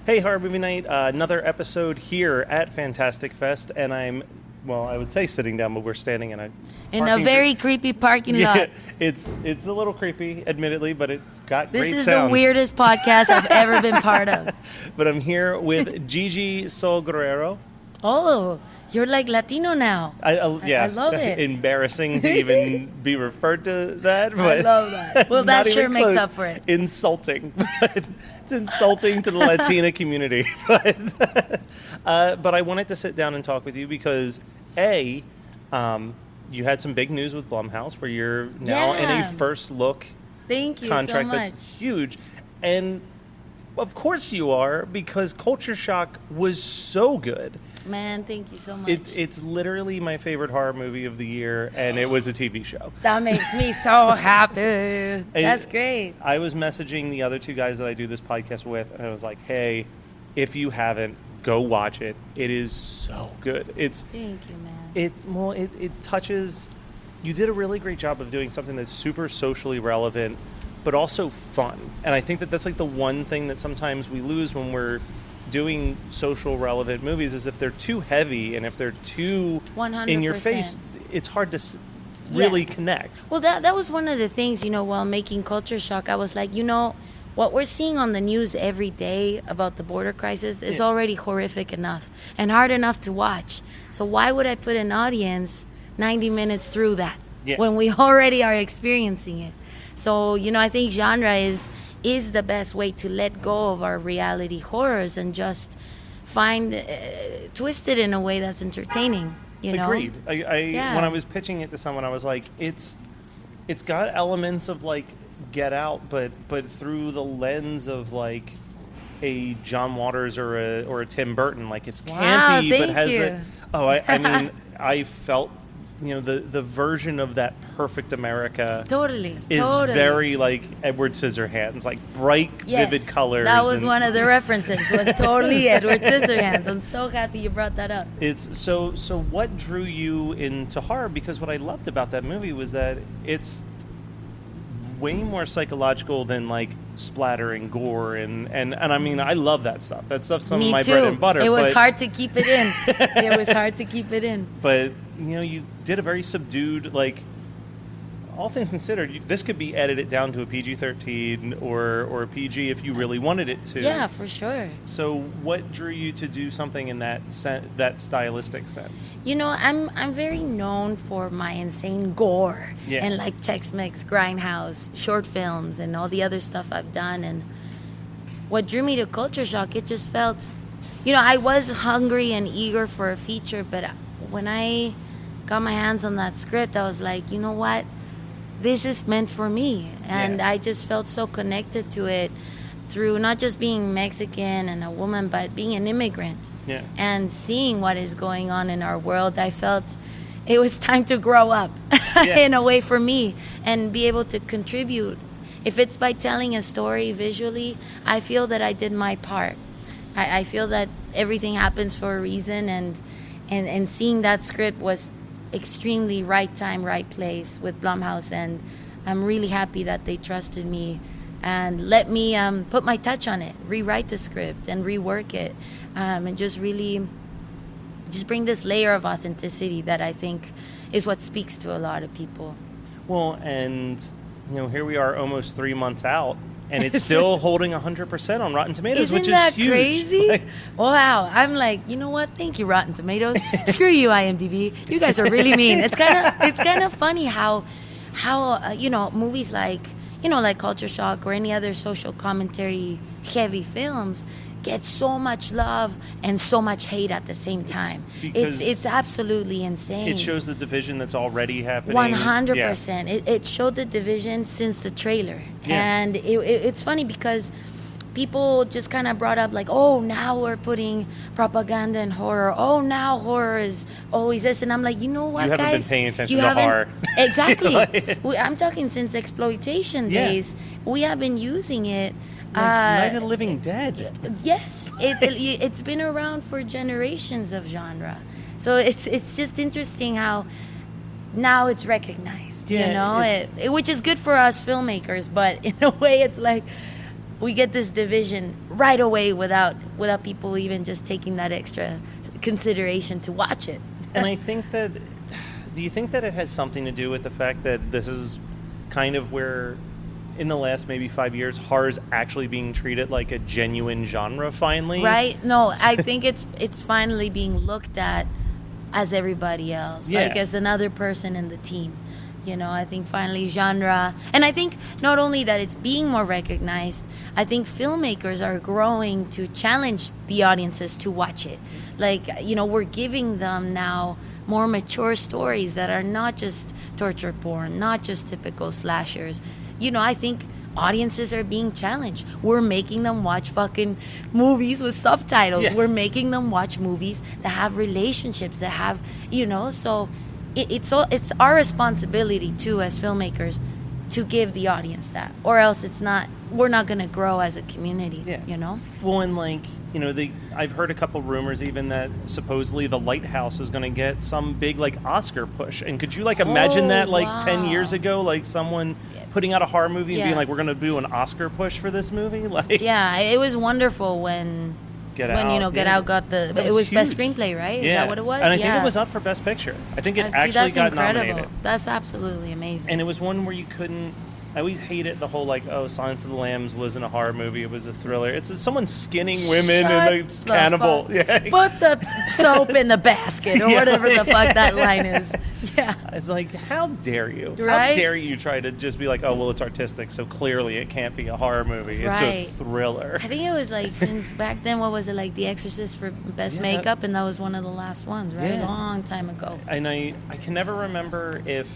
Hey, Horror Movie Night, another episode here at Fantastic Fest, and I would say sitting down, but we're standing in a very creepy parking lot. It's a little creepy, admittedly, but it's got great sound. This is the weirdest podcast I've ever been part of. But I'm here with Gigi Saul Guerrero. Oh, you're like Latino now. I love it. Embarrassing to even be referred to that. But I love that. Well, that sure makes up for it. Insulting. It's insulting to the Latina community. But I wanted to sit down and talk with you because, you had some big news with Blumhouse where you're now in a first look Thank you contract so much. that's huge. And of course you are, because Culture Shock was so good. Man, thank you so much. It's literally my favorite horror movie of the year, and it was a TV show. That makes me so happy. That's great. I was messaging the other two guys that I do this podcast with, and I was like, hey, if you haven't, go watch it. It is so good. Thank you, man. It touches... You did a really great job of doing something that's super socially relevant, but also fun. And I think that's like the one thing that sometimes we lose when we're doing social relevant movies is if they're too heavy and if they're too 100%. in your face, it's hard to really connect. Well, that was one of the things, while making Culture Shock, I was like, what we're seeing on the news every day about the border crisis is already horrific enough and hard enough to watch. So why would I put an audience 90 minutes through that when we already are experiencing it? So, I think genre is the best way to let go of our reality horrors and just twist it in a way that's entertaining, Agreed. When I was pitching it to someone, I was like, it's got elements of like Get Out, but through the lens of like a John Waters or a Tim Burton. Like it's campy, but has I mean, I felt the version of that perfect America totally very like Edward Scissorhands, like bright, vivid colors. That was one of the references. Was totally Edward Scissorhands. I'm so happy you brought that up. It's so what drew you into horror? Because what I loved about that movie was that it's way more psychological than like splatter and gore and I mean, I love that stuff. That stuff's some of my bread and butter. It was hard to keep it in. It was hard to keep it in. But you did a very subdued, like, all things considered, this could be edited down to a PG-13 or a PG if you really wanted it to. Yeah, for sure. So what drew you to do something in that stylistic sense? I'm very known for my insane gore and like Tex-Mex, Grindhouse, short films, and all the other stuff I've done. And what drew me to Culture Shock, it just felt, I was hungry and eager for a feature, but when I got my hands on that script, I was like, you know what? This is meant for me. And I just felt so connected to it through not just being Mexican and a woman, but being an immigrant. Yeah. And seeing what is going on in our world, I felt it was time to grow up in a way for me and be able to contribute. If it's by telling a story visually, I feel that I did my part. I feel that everything happens for a reason, and seeing that script was extremely right time, right place with Blumhouse, and I'm really happy that they trusted me and let me put my touch on it, rewrite the script and rework it, and just bring this layer of authenticity that I think is what speaks to a lot of people. Well, and here we are almost 3 months out, and it's still holding 100% on Rotten Tomatoes, which is huge. Isn't that crazy? Wow. I'm like, you know what? Thank you, Rotten Tomatoes. Screw you, IMDb. You guys are really mean. It's kind of funny how movies like Culture Shock or any other social commentary heavy films get so much love and so much hate at the same time. It's absolutely insane. It shows the division that's already happening. 100%. Yeah. It showed the division since the trailer. Yeah. And it's funny because people just kind of brought up like, oh, now we're putting propaganda and horror. Oh, now horror is always this. And I'm like, you know what, guys? You haven't been paying attention to horror. Exactly. I'm talking since exploitation days. We have been using it. Night of the Living Dead. Yes, it's been around for generations of genre. So it's just interesting how now it's recognized, which is good for us filmmakers. But in a way, it's like we get this division right away without people even just taking that extra consideration to watch it. And I think that, do you think that it has something to do with the fact that this is kind of where, in the last maybe 5 years, horror's actually being treated like a genuine genre finally? Right? No, I think it's finally being looked at as everybody else, like as another person in the team. You know, I think finally genre, and I think not only that it's being more recognized, I think filmmakers are growing to challenge the audiences to watch it. Like, you know, we're giving them now more mature stories that are not just torture porn, not just typical slashers. You know, I think audiences are being challenged. We're making them watch fucking movies with subtitles. Yeah. We're making them watch movies that have relationships, that have, you know, so it's our responsibility too as filmmakers to give the audience that, or else we're not going to grow as a community. You know. Well, and like, you know, I've heard a couple rumors even that supposedly The Lighthouse is going to get some big like Oscar push. And could you like imagine that like 10 years ago, like someone putting out a horror movie and being like, we're going to do an Oscar push for this movie? Like, it was wonderful when Get Out got it was huge. Best screenplay, right? Is that what it was? And I think it was up for Best Picture. I think it actually got nominated. That's absolutely amazing. And it was one where you couldn't. I always hated the whole like, Silence of the Lambs wasn't a horror movie; it was a thriller. It's someone skinning women and a cannibal. Yeah. Put the soap in the basket or whatever the fuck that line is. Yeah. It's like, how dare you? Right? How dare you try to just be like, it's artistic, so clearly it can't be a horror movie. It's a thriller. I think it was like since back then. What was it, like The Exorcist for best makeup, and that was one of the last ones, right? A long time ago. And I can never remember if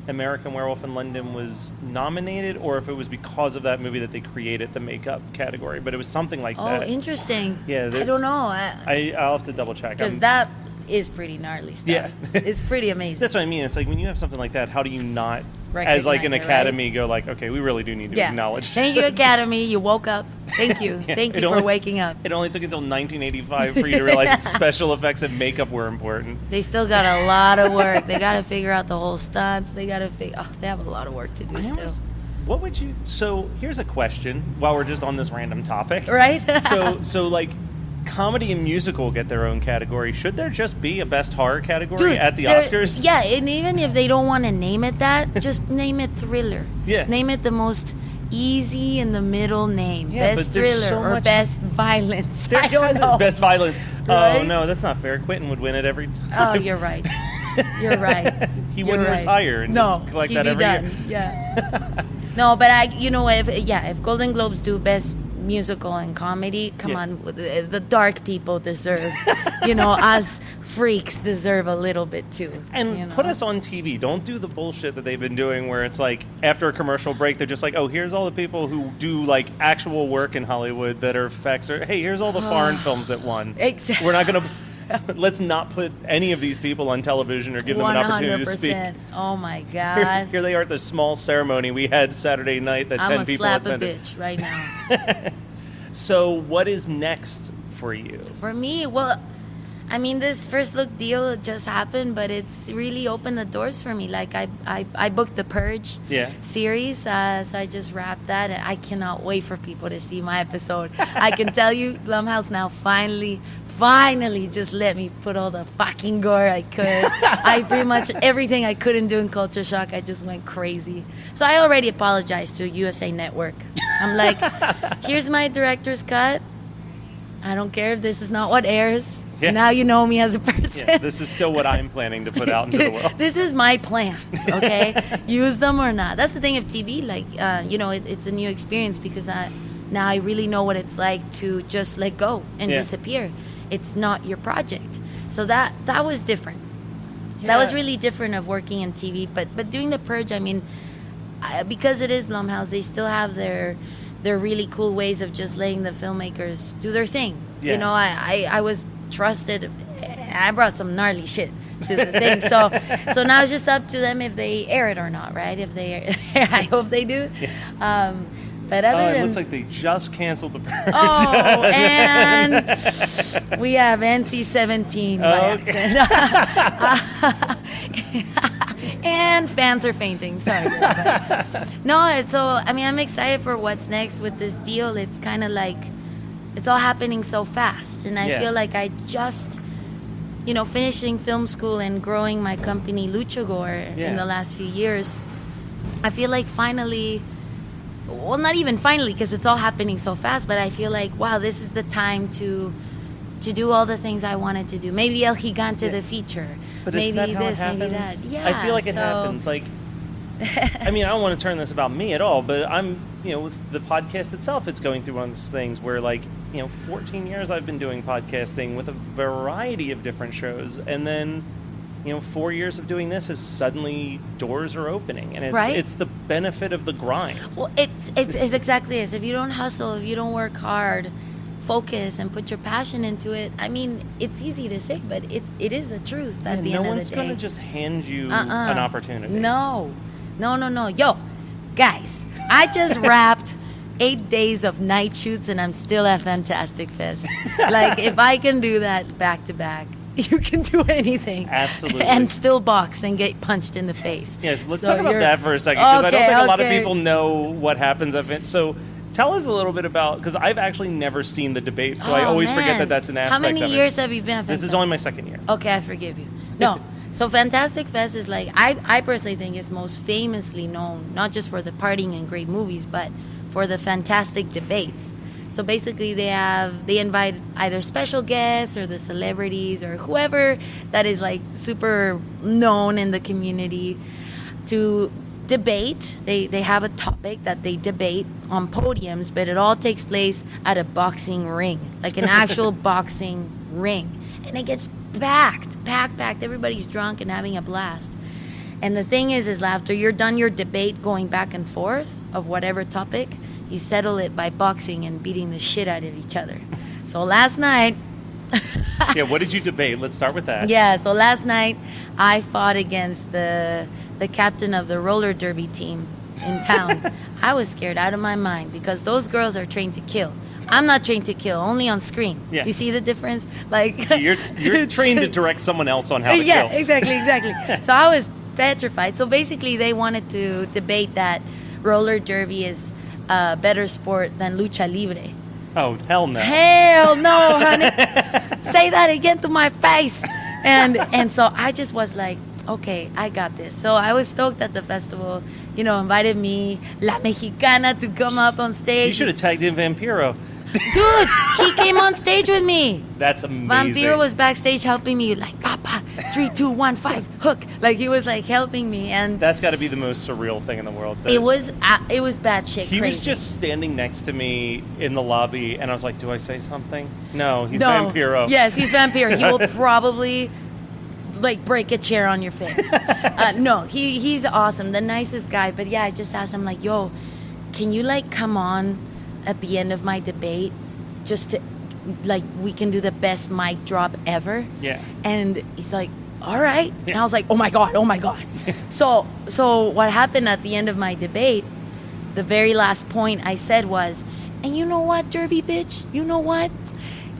American Werewolf in London was nominated or if it was because of that movie that they created the makeup category, but it was something like that. Oh, interesting. Yeah, I don't know. I'll have to double check. Because that is pretty gnarly stuff. Yeah. It's pretty amazing. That's what I mean. It's like when you have something like that, how do you not, as like an academy, go like, okay, we really do need to acknowledge. Thank you, Academy. You woke up. Thank you. Thank you for waking up. It only took until 1985 for you to realize that special effects and makeup were important. They still got a lot of work. They got to figure out the whole stunts. They got to they have a lot of work to do still. What would you? So here's a question. While we're just on this random topic, right? so like, comedy and musical get their own category. Should there just be a best horror category at the Oscars? Yeah, and even if they don't want to name it that, just name it thriller. Yeah. Name it the most easy in the middle name. Best thriller or best violence. I don't know. Best violence. Right? Oh, no, that's not fair. Quentin would win it every time. Oh, you're right. You're right. He wouldn't retire and just collect that every year. Yeah. No, but if Golden Globes do best musical and comedy, come on, the dark people deserve, us freaks deserve a little bit too. And put us on TV. Don't do the bullshit that they've been doing where it's like after a commercial break they're just like, here's all the people who do like actual work in Hollywood that are effects, or hey, here's all the foreign films that won. Exactly. We're not going to let's not put any of these people on television or give them an opportunity to speak. Oh my God. Here they are at the small ceremony we had Saturday night that 10 people attended. I'm gonna slap a bitch right now. So what is next for you? For me, this first look deal just happened, but it's really opened the doors for me. Like I booked the Purge series, so I just wrapped that, and I cannot wait for people to see my episode. I can tell you, Blumhouse now finally just let me put all the fucking gore I could. I pretty much everything I couldn't do in Culture Shock, I just went crazy. So I already apologized to USA Network. I'm like, here's my director's cut. I don't care if this is not what airs. Yeah. Now you know me as a person. Yeah, this is still what I'm planning to put out into the world. This is my plans, okay? Use them or not. That's the thing of TV. Like, it's a new experience because now I really know what it's like to just let go and disappear. It's not your project. So that was different. Yeah. That was really different of working in TV. But doing the Purge, because it is Blumhouse, they still have their really cool ways of just letting the filmmakers do their thing. Yeah. I was trusted. I brought some gnarly shit to the thing. So now it's just up to them if they air it or not, right? If they I hope they do. Yeah. But it looks like they just canceled the Purge. Oh, and we have NC-17 by accident. And fans are fainting. Sorry. No, so, I mean, I'm excited for what's next with this deal. It's kind of like, it's all happening so fast. And I feel like I just, finishing film school and growing my company, LuchaGore, in the last few years, I feel like finally, well, not even finally, because it's all happening so fast, but I feel like, wow, this is the time to do all the things I wanted to do. Maybe El Gigante, the feature. But maybe is that how this, it maybe happens? that. Yeah. I feel like it happens. Like, I mean, I don't want to turn this about me at all, but I'm, with the podcast itself, it's going through one of those things where, like, 14 years I've been doing podcasting with a variety of different shows, and then, 4 years of doing this is suddenly doors are opening, and it's the benefit of the grind. Well, it's exactly this. If you don't hustle, if you don't work hard, focus and put your passion into it. I mean, it's easy to say, but it is the truth at the end of the day. No one's going to just hand you an opportunity. No. Yo, guys, I just wrapped 8 days of night shoots and I'm still at Fantastic Fest. Like, if I can do that back to back, you can do anything. Absolutely. And still box and get punched in the face. Yeah, let's talk about that for a second, because I don't think a lot of people know what happens at it. So tell us a little bit about, because I've actually never seen the debate, so I always forget that that's an aspect of it. How many years have you been at Fantastic? This is only my second year. Okay, I forgive you. No. So Fantastic Fest is like, I personally think is most famously known, not just for the partying and great movies, but for the fantastic debates. So basically they invite either special guests or the celebrities or whoever that is like super known in the community to debate. They have a topic that they debate on podiums, but it all takes place at a boxing ring, like an actual boxing ring. And it gets packed. Everybody's drunk and having a blast. And the thing is after you're done your debate going back and forth of whatever topic, you settle it by boxing and beating the shit out of each other. So last night... Yeah, what did you debate? Let's start with that. Yeah, so last night I fought against the captain of the roller derby team in town. I was scared out of my mind because those girls are trained to kill. I'm not trained to kill, only on screen. Yeah. You see the difference? Like you're trained to direct someone else on how to kill. Yeah, exactly. So I was petrified. So basically they wanted to debate that roller derby is a better sport than lucha libre. Oh, hell no. Hell no, honey. Say that again to my face. And so I just was like, okay, I got this. So I was stoked that the festival, invited me, La Mexicana, to come up on stage. You should have tagged in Vampiro. Dude, he came on stage with me. That's amazing. Vampiro was backstage helping me, like, Papa, 3, 2, 1, 5, hook. Like, he was, like, helping me. And that's got to be the most surreal thing in the world. It was batshit crazy. He was just standing next to me in the lobby, and I was like, do I say something? No, he's Vampiro. Yes, he's Vampiro. He will probably... like break a chair on your face. No, he's awesome, the nicest guy. But yeah, I just asked him like, yo, can you like come on at the end of my debate just to like we can do the best mic drop ever? Yeah. And he's like, all right. Yeah. And I was like, oh my god. So what happened at the end of my debate, the very last point I said was, and you know what, Derby bitch, you know what,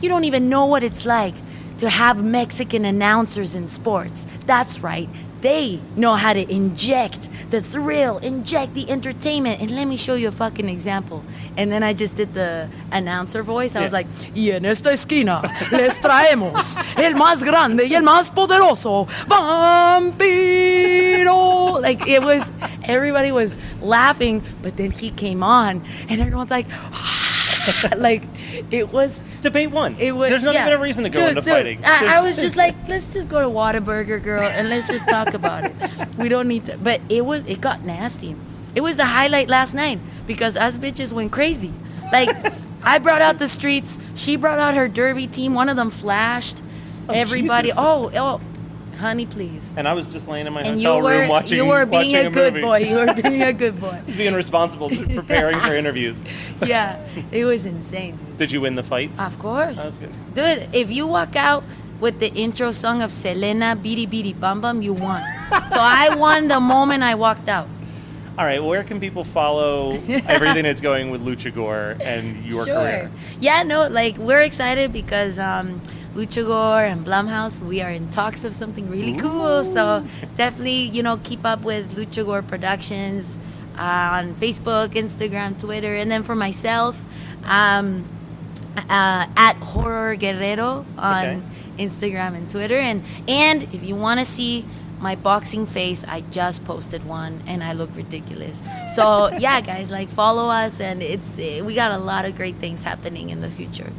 you don't even know what it's like to have Mexican announcers in sports. That's right. They know how to inject the thrill, inject the entertainment. And let me show you a fucking example. And then I just did the announcer voice. I was like, y en esta esquina les traemos el más grande y el más poderoso vampiro. Like it was, everybody was laughing, but then he came on and everyone's like, like it was debate one. It was. There's not even a reason to go into fighting. I was just like, let's just go to Whataburger, girl, and let's just talk about it. We don't need to. But it got nasty. It was the highlight last night because us bitches went crazy. Like I brought out the streets. She brought out her derby team. One of them flashed. Everybody. Jesus. Oh, honey, please. And I was just laying in my hotel room watching. You were being a good movie. boy. You were being a good boy. Being responsible, preparing for interviews. Yeah, it was insane, dude. Did you win the fight? Of course. That was good. Dude, if you walk out with the intro song of Selena, Beady Beady Bum Bum, you won. So I won the moment I walked out. All right, well, where can people follow everything that's going with LuchaGore and your career? Yeah, no, like we're excited because LuchaGore and Blumhouse, we are in talks of something really cool. So definitely, keep up with LuchaGore Productions on Facebook, Instagram, Twitter. And then for myself, at Horror Guerrero on Instagram and Twitter. And if you want to see my boxing face, I just posted one and I look ridiculous. So yeah, guys, follow us, and we got a lot of great things happening in the future.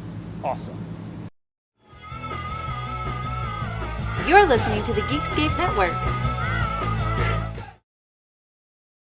Awesome. You're listening to the Geekscape Network.